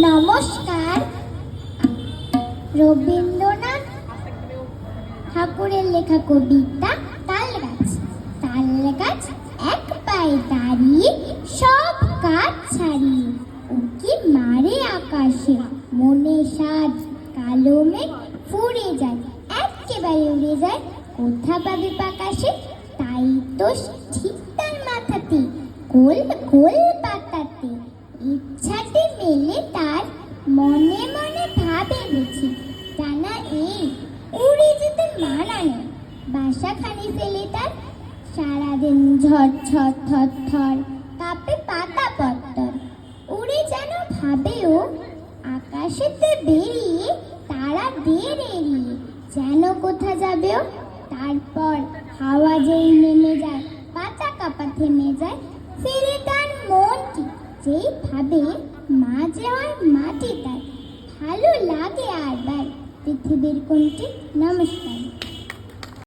নমস্কার। রবীন্দ্রনাথ ঠাকুরের লেখা কবিতা তাল গাছ। তাল গাছ এক পায়ে দাঁড়িয়ে সব কাজ ছাড়িয়ে, উঁকি মারে আকাশে মনে সাজ, কালো মেঘ ফুরে যায় একেবারে উড়ে যায়, কোথা পাবে পাকাশে? তাই তো ঠিক তার মাথাতে গোল গোল পাতাতে ইচ্ছাতে মেলে তার, মনে মনে ভাবে বুঝি জানা এই উড়ে যেতে মানা নেই। বাসাখানি ফেলে তার সারাদিন ঝড় ঝড় থর থর কাঁপে পাতা পত্তর, উড়ে যেন ভাবেও আকাশেতে বেরিয়ে তারা দের এড়িয়ে যেন কোথা যাবেও। তারপর হাওয়া যেই নেমে যায় পাতা কাঁপা থেমে যায়, ফিরে তার মনটি যেই ভাবে মাঝে হয় মাটি তার, ভালো লাগে আর বার পৃথিবীর কোনটি। নমস্কার।